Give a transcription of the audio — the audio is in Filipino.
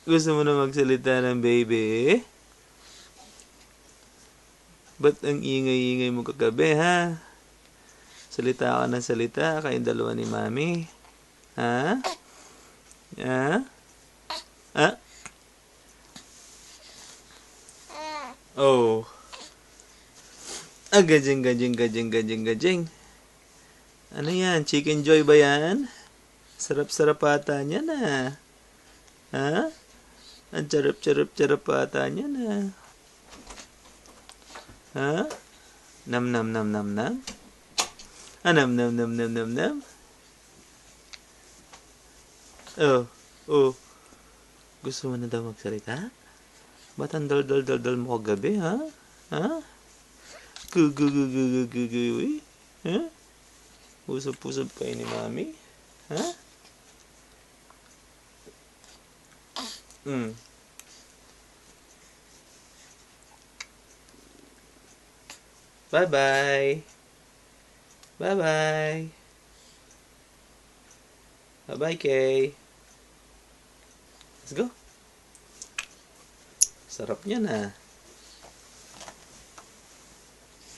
Gusto mo na magsalita ng baby? Ba't ang ingay-ingay mo kagabi, ha? Salita ka ng salita, kayong dalawa ni Mami. Ha? Ha? Ha? Oh. Gajing. Ano yan? Chicken Joy ba yan? Sarap-sarap ata niya na. Ha? Ang charap ata niya na. Ha? Nam. Nam. Oh. Gusto mo na daw magsalita? Ba't ang dal mo kagabi, ha? Ha? Guguguguguguguguy? Ha? Usap kayo ni Mami? Ha? Bye-bye. Bye-bye. Bye-bye, Kay. Let's go. Sarap niya na.